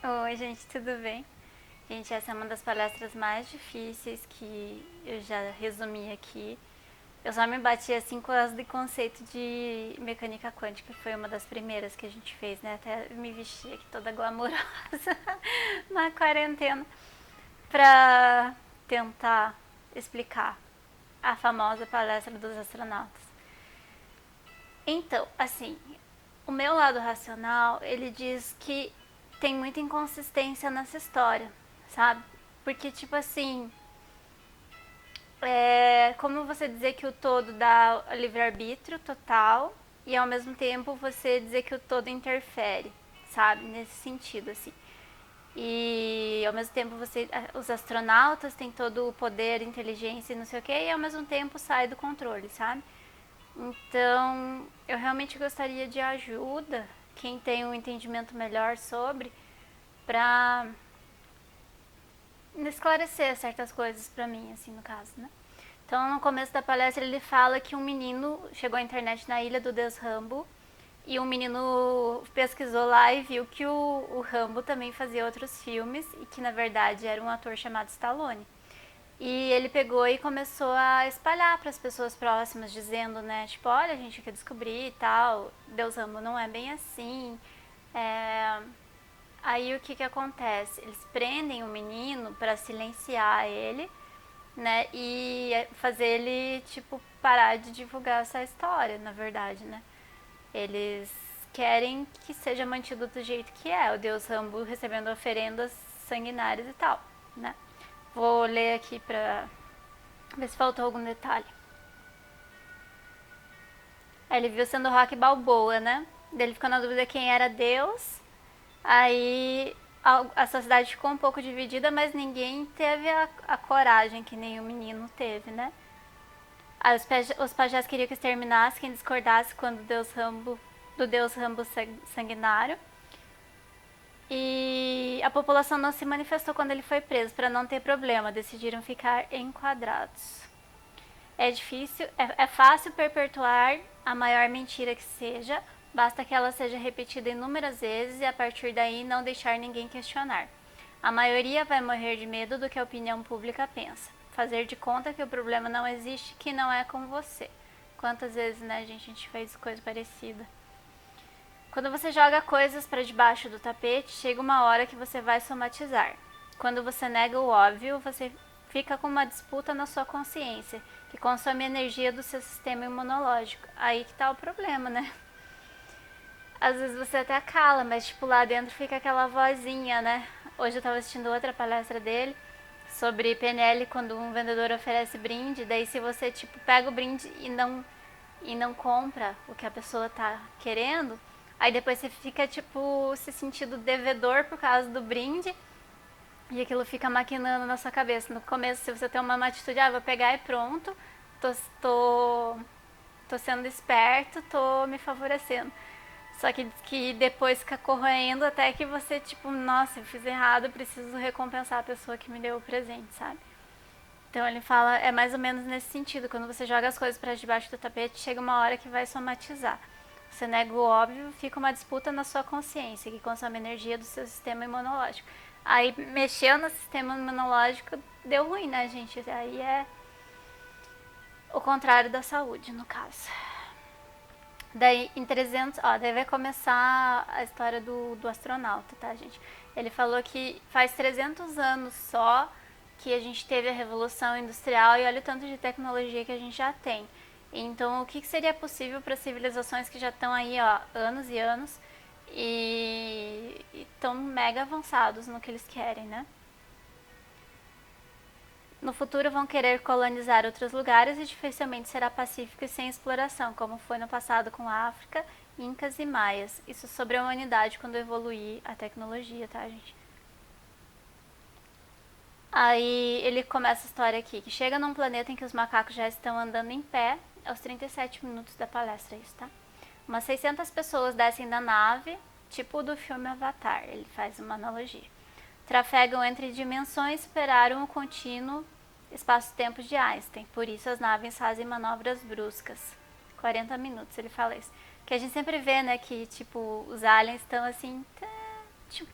Oi, gente, tudo bem? Gente, essa é uma das palestras mais difíceis que eu já resumi aqui. Eu só me bati assim com as de conceito de mecânica quântica, que foi uma das primeiras que a gente fez, né? Até me vesti aqui toda glamourosa na quarentena pra tentar explicar a famosa palestra dos astronautas. Então, assim, o meu lado racional, ele diz que tem muita inconsistência nessa história, sabe? Porque, tipo assim, é como você dizer que o todo dá livre-arbítrio total e ao mesmo tempo você dizer que o todo interfere, sabe? Nesse sentido, assim. E ao mesmo tempo os astronautas têm todo o poder, inteligência e não sei o que, e ao mesmo tempo sai do controle, sabe? Então, eu realmente gostaria de ajuda, quem tem um entendimento melhor sobre, pra esclarecer certas coisas pra mim, assim, no caso, né? Então, no começo da palestra, ele fala que um menino chegou à internet na ilha do Deus Rambo e um menino pesquisou lá e viu que o Rambo também fazia outros filmes e que, na verdade, era um ator chamado Stallone. E ele pegou e começou a espalhar para as pessoas próximas, dizendo, né, tipo, olha, a gente quer descobrir e tal, Deus Rambo não é bem assim. É... Aí o que acontece? Eles prendem o menino para silenciar ele, né, e fazer ele, tipo, parar de divulgar essa história, na verdade, né. Eles querem que seja mantido do jeito que é, o Deus Rambo recebendo oferendas sanguinárias e tal, né. Vou ler aqui pra ver se faltou algum detalhe. Aí ele viu sendo Rock Balboa, né? Daí ele ficou na dúvida quem era Deus. Aí a sociedade ficou um pouco dividida, mas ninguém teve a coragem que nem o menino teve, né? Aí os pajés queriam que exterminasse quem discordasse do Deus Rambo sanguinário. E a população não se manifestou quando ele foi preso, para não ter problema, decidiram ficar enquadrados. É difícil, é fácil perpetuar a maior mentira que seja, basta que ela seja repetida inúmeras vezes e a partir daí não deixar ninguém questionar. A maioria vai morrer de medo do que a opinião pública pensa. Fazer de conta que o problema não existe, que não é com você. Quantas vezes, né, a gente fez coisa parecida. Quando você joga coisas para debaixo do tapete, chega uma hora que você vai somatizar. Quando você nega o óbvio, você fica com uma disputa na sua consciência, que consome energia do seu sistema imunológico. Aí que tá o problema, né? Às vezes você até cala, mas tipo lá dentro fica aquela vozinha, né? Hoje eu tava assistindo outra palestra dele sobre PNL quando um vendedor oferece brinde, daí se você tipo pega o brinde e não compra o que a pessoa tá querendo, aí depois você fica tipo se sentindo devedor por causa do brinde e aquilo fica maquinando na sua cabeça. No começo, se você tem uma atitude, vou pegar e pronto, tô, tô, tô sendo esperto, tô me favorecendo. Só que depois fica corroendo até que você, tipo, nossa, eu fiz errado, eu preciso recompensar a pessoa que me deu o presente, sabe? Então ele fala, é mais ou menos nesse sentido, quando você joga as coisas para debaixo do tapete, chega uma hora que vai somatizar. Você nega o óbvio, fica uma disputa na sua consciência, que consome energia do seu sistema imunológico. Aí mexeu no sistema imunológico, deu ruim, né, gente? Aí é o contrário da saúde, no caso. Daí em 300, daí vai começar a história do astronauta, tá, gente? Ele falou que faz 300 anos só que a gente teve a revolução industrial e olha o tanto de tecnologia que a gente já tem. Então, o que seria possível para civilizações que já estão aí, ó, anos e anos e estão mega avançados no que eles querem, né? No futuro vão querer colonizar outros lugares e dificilmente será pacífico e sem exploração, como foi no passado com a África, Incas e Maias. Isso sobre a humanidade quando evoluir a tecnologia, tá, gente? Aí ele começa a história aqui, que chega num planeta em que os macacos já estão andando em pé, aos 37 minutos da palestra, isso, tá? Umas 600 pessoas descem da nave, tipo do filme Avatar, ele faz uma analogia. Trafegam entre dimensões e superaram o contínuo espaço-tempo de Einstein, por isso as naves fazem manobras bruscas. 40 minutos, ele fala isso. Que a gente sempre vê, né, que tipo, os aliens estão assim, tipo,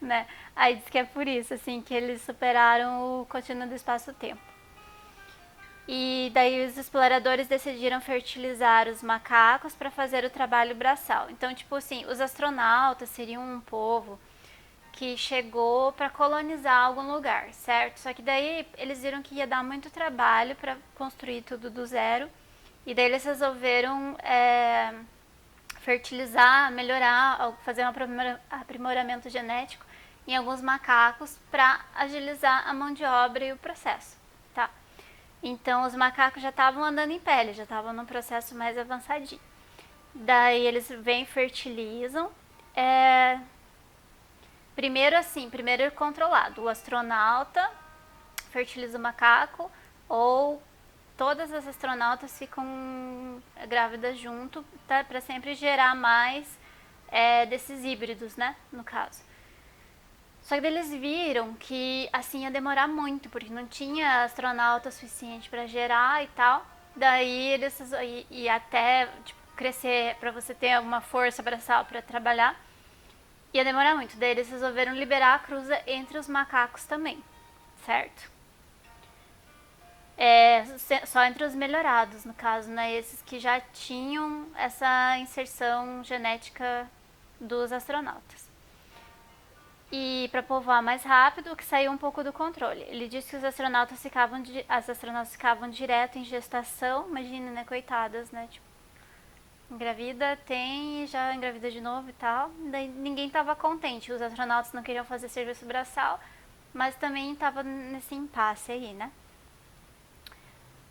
né? Aí diz que é por isso, assim, que eles superaram o contínuo do espaço-tempo. E daí os exploradores decidiram fertilizar os macacos para fazer o trabalho braçal. Então, tipo assim, os astronautas seriam um povo que chegou para colonizar algum lugar, certo? Só que daí eles viram que ia dar muito trabalho para construir tudo do zero. E daí eles resolveram fertilizar, melhorar, fazer um aprimoramento genético em alguns macacos para agilizar a mão de obra e o processo, tá? Então os macacos já estavam andando em pele, já estavam num processo mais avançadinho. Daí eles vêm, fertilizam. Primeiro controlado. O astronauta fertiliza o macaco ou todas as astronautas ficam grávidas junto, tá? Para sempre gerar mais desses híbridos, né? No caso. Só que eles viram que assim ia demorar muito, porque não tinha astronauta suficiente para gerar e tal. Daí eles e até tipo, crescer para você ter alguma força braçal para trabalhar, ia demorar muito. Daí eles resolveram liberar a cruza entre os macacos também, certo? Só entre os melhorados, no caso, né? Esses que já tinham essa inserção genética dos astronautas. E para povoar mais rápido, o que saiu um pouco do controle. Ele disse que as astronautas ficavam direto em gestação, imagina, né, coitadas, né, tipo, engravida, tem e já engravida de novo e tal. Daí ninguém estava contente, os astronautas não queriam fazer serviço braçal, mas também estava nesse impasse aí, né.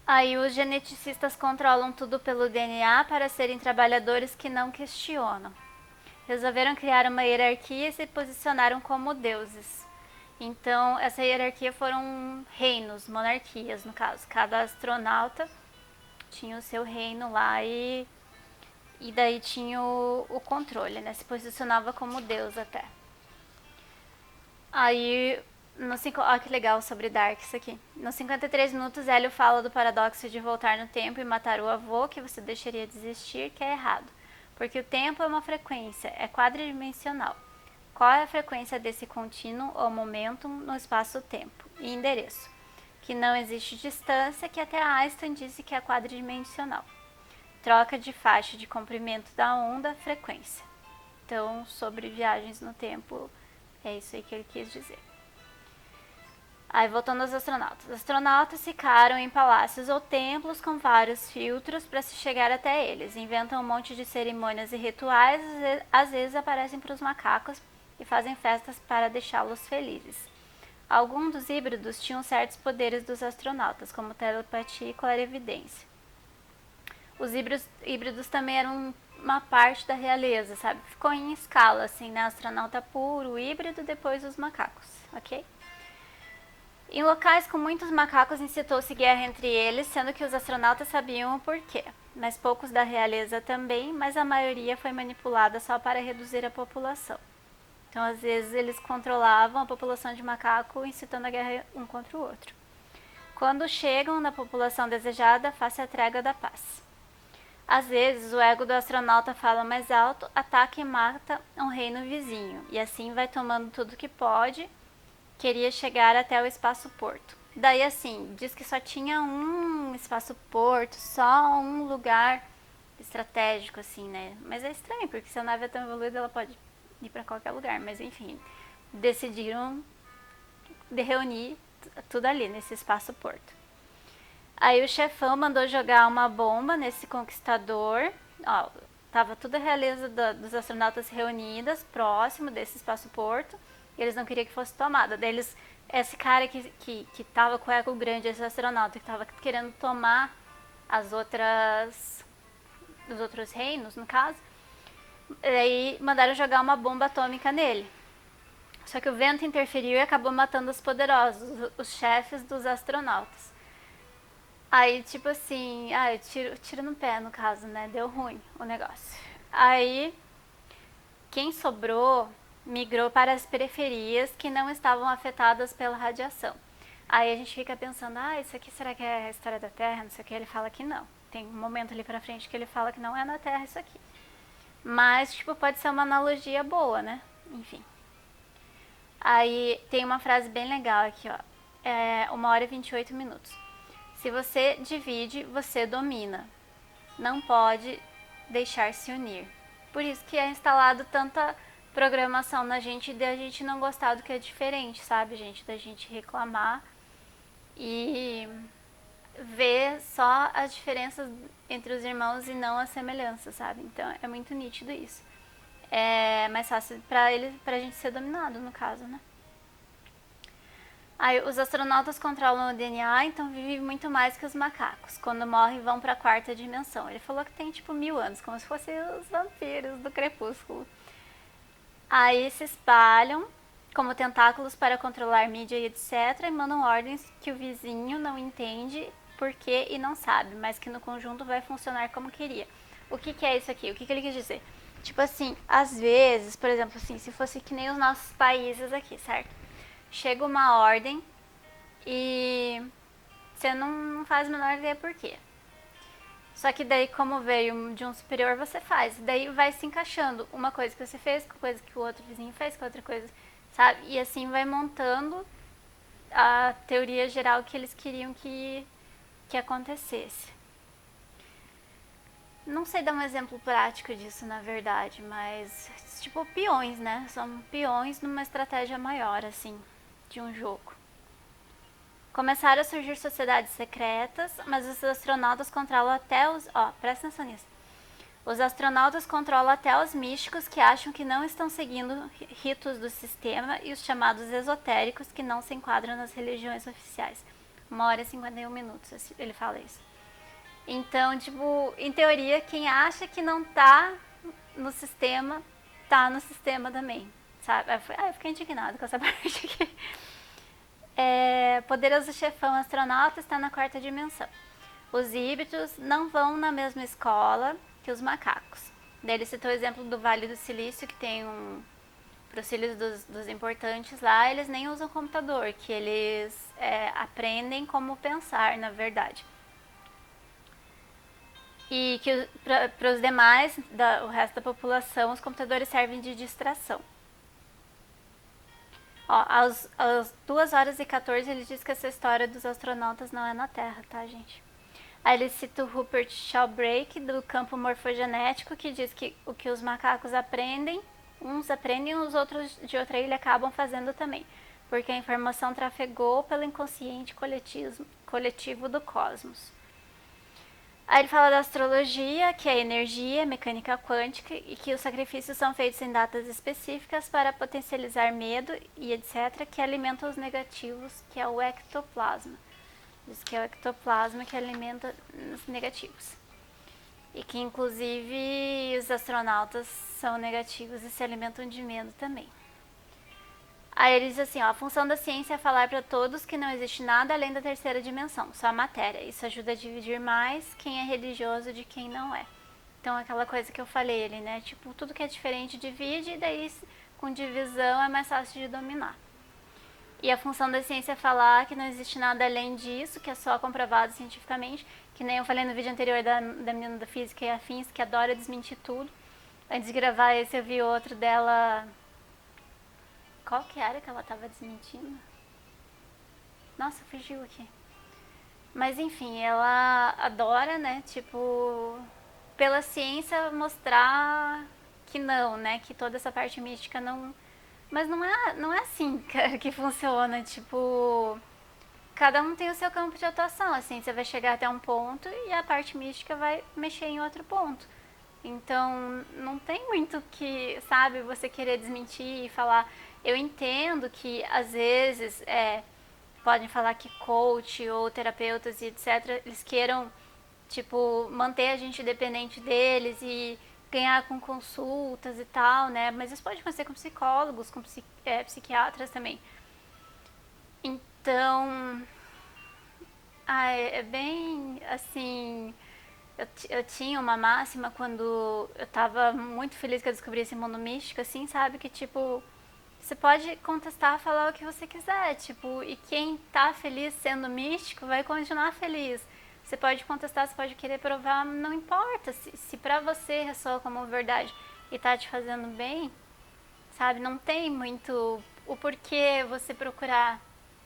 Aí os geneticistas controlam tudo pelo DNA para serem trabalhadores que não questionam. Resolveram criar uma hierarquia e se posicionaram como deuses. Então, essa hierarquia foram reinos, monarquias, no caso. Cada astronauta tinha o seu reino lá e daí tinha o controle, né? Se posicionava como deus até. Aí, olha que legal sobre Dark isso aqui. Nos 53 minutos, Hélio fala do paradoxo de voltar no tempo e matar o avô, que você deixaria de existir, que é errado. Porque o tempo é uma frequência, é quadridimensional. Qual é a frequência desse contínuo ou momentum no espaço-tempo? E endereço. Que não existe distância, que até Einstein disse que é quadridimensional. Troca de faixa de comprimento da onda, frequência. Então, sobre viagens no tempo, é isso aí que ele quis dizer. Aí, voltando aos astronautas. Os astronautas ficaram em palácios ou templos com vários filtros para se chegar até eles. Inventam um monte de cerimônias e rituais, às vezes aparecem para os macacos e fazem festas para deixá-los felizes. Alguns dos híbridos tinham certos poderes dos astronautas, como telepatia e clarevidência. Os híbridos também eram uma parte da realeza, sabe? Ficou em escala, assim, né? Astronauta puro, híbrido, depois os macacos, ok? Em locais com muitos macacos incitou-se guerra entre eles, sendo que os astronautas sabiam o porquê. Mas poucos da realeza também, mas a maioria foi manipulada só para reduzir a população. Então, às vezes, eles controlavam a população de macaco, incitando a guerra um contra o outro. Quando chegam na população desejada, faça a trégua da paz. Às vezes, o ego do astronauta fala mais alto, ataca e mata um reino vizinho, e assim vai tomando tudo que pode. Queria chegar até o espaço-porto. Daí, assim, diz que só tinha um espaço-porto, só um lugar estratégico, assim, né? Mas é estranho, porque se a nave é tão evoluída, ela pode ir para qualquer lugar. Mas, enfim, decidiram reunir tudo ali, nesse espaço-porto. Aí o chefão mandou jogar uma bomba nesse conquistador. Ó, tava toda a realeza dos astronautas reunidas, próximo desse espaço-porto. E eles não queriam que fosse tomada. Daí esse cara que tava com o ego grande, esse astronauta que tava querendo tomar os outros reinos, no caso, aí mandaram jogar uma bomba atômica nele. Só que o vento interferiu e acabou matando os poderosos, os chefes dos astronautas. Aí, tipo assim, tiro no pé, no caso, né? Deu ruim o negócio. Aí, quem sobrou migrou para as periferias que não estavam afetadas pela radiação. Aí a gente fica pensando, isso aqui será que é a história da Terra? Não sei o que. Ele fala que não. Tem um momento ali pra frente que ele fala que não é na Terra isso aqui. Mas, tipo, pode ser uma analogia boa, né? Enfim. Aí tem uma frase bem legal aqui, ó. 1 hora e 28 minutos. Se você divide, você domina. Não pode deixar se unir. Por isso que é instalado tanta programação na gente de a gente não gostar do que é diferente, sabe, gente? Da gente reclamar e ver só as diferenças entre os irmãos e não as semelhanças, sabe? Então é muito nítido isso. É mais fácil pra gente ser dominado, no caso, né? Aí, os astronautas controlam o DNA, então vivem muito mais que os macacos. Quando morrem, vão para a quarta dimensão. Ele falou que tem tipo 1000 anos, como se fossem os vampiros do crepúsculo. Aí se espalham como tentáculos para controlar mídia e etc. E mandam ordens que o vizinho não entende por quê e não sabe, mas que no conjunto vai funcionar como queria. O que é isso aqui? O que ele quis dizer? Tipo assim, às vezes, por exemplo, assim, se fosse que nem os nossos países aqui, certo? Chega uma ordem e você não faz a menor ideia por quê. Só que daí, como veio de um superior, você faz. Daí vai se encaixando uma coisa que você fez com coisa que o outro vizinho fez, com outra coisa, sabe? E assim vai montando a teoria geral que eles queriam que acontecesse. Não sei dar um exemplo prático disso, na verdade, mas tipo peões, né? São peões numa estratégia maior, assim, de um jogo. Começaram a surgir sociedades secretas, mas os astronautas controlam até os... presta atenção nisso. Os astronautas controlam até os místicos que acham que não estão seguindo ritos do sistema e os chamados esotéricos que não se enquadram nas religiões oficiais. 1 hora e 51 minutos, ele fala isso. Então, tipo, em teoria, quem acha que não tá no sistema também, sabe? Eu fiquei indignado com essa parte aqui. Poderoso chefão astronauta está na quarta dimensão. Os híbridos não vão na mesma escola que os macacos. Daí ele citou o exemplo do Vale do Silício, que tem para os filhos dos importantes lá, eles nem usam computador, que eles aprendem como pensar, na verdade. E que para os demais, o resto da população, os computadores servem de distração. Às 2 horas e 14 ele diz que essa história dos astronautas não é na Terra, tá, gente? Aí ele cita o Rupert Sheldrake, do campo morfogenético, que diz que o que os macacos aprendem, uns aprendem, os outros de outra ilha acabam fazendo também, porque a informação trafegou pelo inconsciente coletivo do cosmos. Aí ele fala da astrologia, que é energia, mecânica quântica, e que os sacrifícios são feitos em datas específicas para potencializar medo e etc., que alimenta os negativos, que é o ectoplasma. Diz que é o ectoplasma que alimenta os negativos. E que, inclusive, os astronautas são negativos e se alimentam de medo também. Aí ele diz assim, a função da ciência é falar para todos que não existe nada além da terceira dimensão, só a matéria. Isso ajuda a dividir mais quem é religioso de quem não é. Então, aquela coisa que eu falei ali, né? Tipo, tudo que é diferente divide e daí com divisão é mais fácil de dominar. E a função da ciência é falar que não existe nada além disso, que é só comprovado cientificamente, que nem eu falei no vídeo anterior da menina da física e afins, que adora desmentir tudo. Antes de gravar esse, eu vi outro dela... Qual que era que ela tava desmentindo? Nossa, fugiu aqui. Mas enfim, ela adora, né, tipo, pela ciência mostrar que não, né, que toda essa parte mística não... Mas não é assim, cara, que funciona, tipo... Cada um tem o seu campo de atuação, assim, você vai chegar até um ponto e a parte mística vai mexer em outro ponto. Então, não tem muito que, sabe, você querer desmentir e falar... Eu entendo que, às vezes, podem falar que coach ou terapeutas e etc., eles queiram, tipo, manter a gente dependente deles e ganhar com consultas e tal, né? Mas isso pode acontecer com psicólogos, com psiquiatras também. Então, é bem, assim... Eu tinha uma máxima quando eu tava muito feliz que eu descobri esse mundo místico, assim, sabe? Que, tipo... Você pode contestar, falar o que você quiser, tipo, e quem tá feliz sendo místico vai continuar feliz. Você pode contestar, você pode querer provar, não importa. Se pra você ressoa como verdade e tá te fazendo bem, sabe, não tem muito o porquê você procurar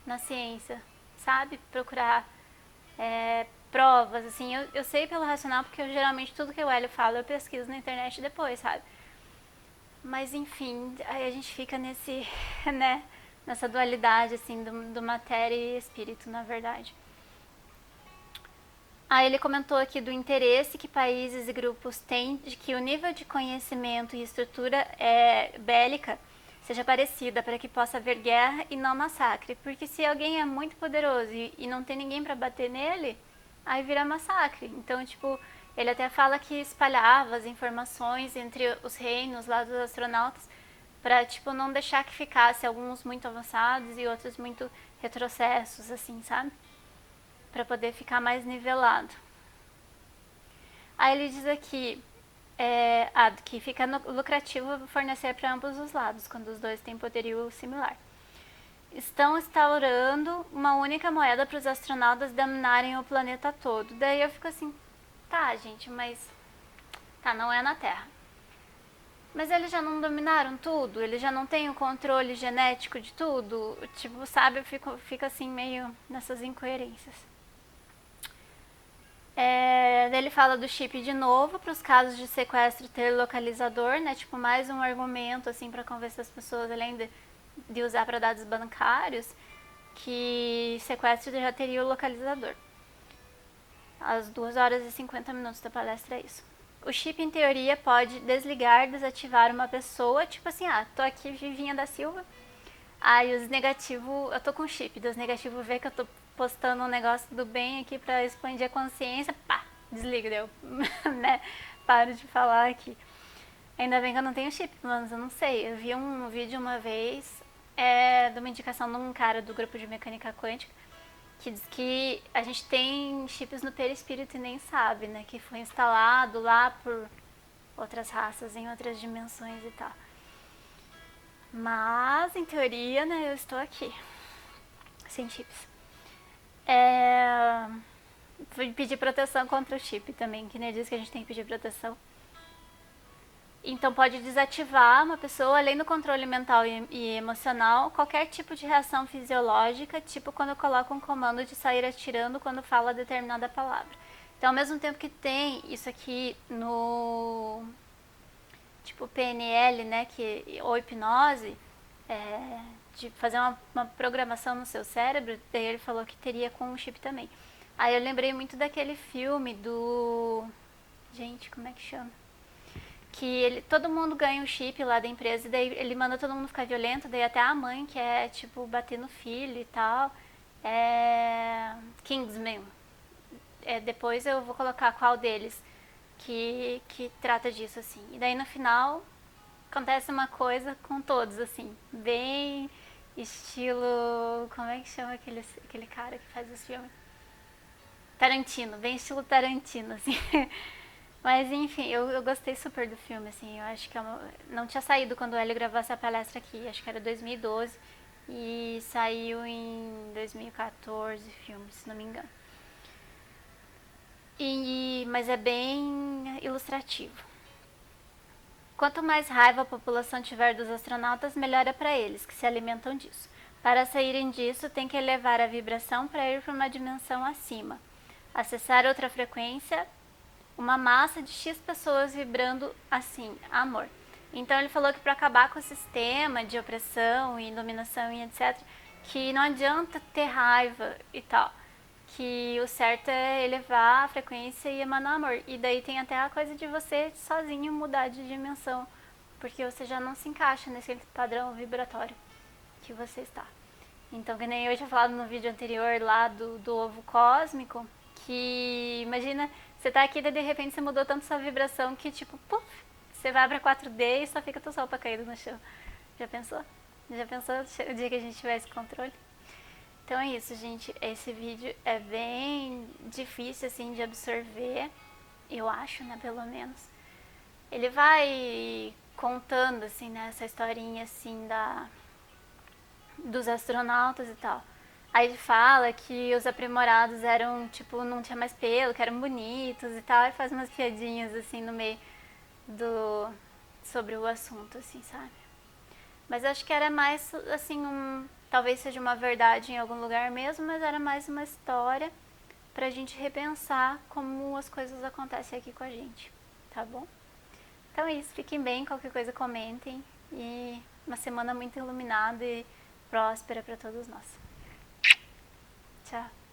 na ciência, sabe? Procurar provas, assim. Eu sei pelo racional, porque geralmente tudo que o Hélio fala eu pesquiso na internet depois, sabe? Mas enfim, aí a gente fica nesse, né, nessa dualidade, assim, do matéria e espírito, na verdade. Aí ele comentou aqui do interesse que países e grupos têm de que o nível de conhecimento e estrutura bélica seja parecida para que possa haver guerra e não massacre. Porque se alguém é muito poderoso e não tem ninguém para bater nele, aí vira massacre. Então, tipo, ele até fala que espalhava as informações entre os reinos lá dos astronautas para, tipo, não deixar que ficasse alguns muito avançados e outros muito retrocessos, assim, sabe? Para poder ficar mais nivelado. Aí ele diz aqui que fica lucrativo fornecer para ambos os lados, quando os dois têm poderio similar. Estão instaurando uma única moeda para os astronautas dominarem o planeta todo. Daí eu fico assim, tá, gente, mas tá, não é na Terra. Mas eles já não dominaram tudo? Eles já não têm o controle genético de tudo? Tipo, sabe, eu fico assim meio nessas incoerências. Ele fala do chip de novo para os casos de sequestro ter localizador, né? Tipo, mais um argumento assim para convencer as pessoas, além de usar para dados bancários, que sequestro já teria o localizador. Às 2 horas e 50 minutos da palestra é isso. O chip, em teoria, pode desligar, desativar uma pessoa, tipo assim, tô aqui, Vivinha da Silva. Aí os negativos, eu tô com chip, dos negativos vê que eu tô postando um negócio do bem aqui pra expandir a consciência, pá, desliga, deu, né? Paro de falar aqui. Ainda bem que eu não tenho chip, mas eu não sei. Eu vi um vídeo uma vez de uma indicação de um cara do grupo de mecânica quântica que diz que a gente tem chips no perispírito e nem sabe, né? Que foi instalado lá por outras raças em outras dimensões e tal. Mas, em teoria, né, eu estou aqui, sem chips. Fui pedir proteção contra o chip também, que nem diz que a gente tem que pedir proteção. Então pode desativar uma pessoa, além do controle mental e emocional, qualquer tipo de reação fisiológica, tipo quando eu coloco um comando de sair atirando quando fala determinada palavra. Então, ao mesmo tempo que tem isso aqui no tipo PNL, né, ou hipnose, de fazer uma programação no seu cérebro, daí ele falou que teria com o chip também. Aí eu lembrei muito daquele filme do... Gente, como é que chama? Que todo mundo ganha um chip lá da empresa e daí ele manda todo mundo ficar violento, daí até a mãe quer, tipo, bater no filho e tal. Kingsman. Depois eu vou colocar qual deles que trata disso, assim. E daí no final acontece uma coisa com todos, assim, bem estilo... Como é que chama aquele cara que faz os filmes? Tarantino, bem estilo Tarantino, assim. Mas enfim, eu gostei super do filme, assim, eu acho que não tinha saído quando o Hélio gravou essa palestra aqui, acho que era 2012, e saiu em 2014 filme, se não me engano. Mas é bem ilustrativo. Quanto mais raiva a população tiver dos astronautas, melhor é para eles, que se alimentam disso. Para saírem disso, tem que elevar a vibração para ir para uma dimensão acima. Acessar outra frequência, uma massa de X pessoas vibrando assim, amor. Então ele falou que para acabar com o sistema de opressão e dominação e etc, que não adianta ter raiva e tal, que o certo é elevar a frequência e emanar amor. E daí tem até a coisa de você sozinho mudar de dimensão, porque você já não se encaixa nesse padrão vibratório que você está. Então, que nem eu tinha falado no vídeo anterior lá do ovo cósmico, que imagina, você tá aqui e de repente você mudou tanto sua vibração que tipo, puf, você vai pra 4D e só fica tua sopa caída no chão. Já pensou? Já pensou o dia que a gente tiver esse controle? Então é isso, gente. Esse vídeo é bem difícil, assim, de absorver. Eu acho, né, pelo menos. Ele vai contando, assim, né, essa historinha, assim, dos astronautas e tal. Aí ele fala que os aprimorados eram, tipo, não tinha mais pelo, que eram bonitos e tal. E faz umas piadinhas, assim, no meio sobre o assunto, assim, sabe? Mas acho que era mais, assim, talvez seja uma verdade em algum lugar mesmo, mas era mais uma história pra gente repensar como as coisas acontecem aqui com a gente, tá bom? Então é isso, fiquem bem, qualquer coisa comentem e uma semana muito iluminada e próspera para todos nós. Tchau!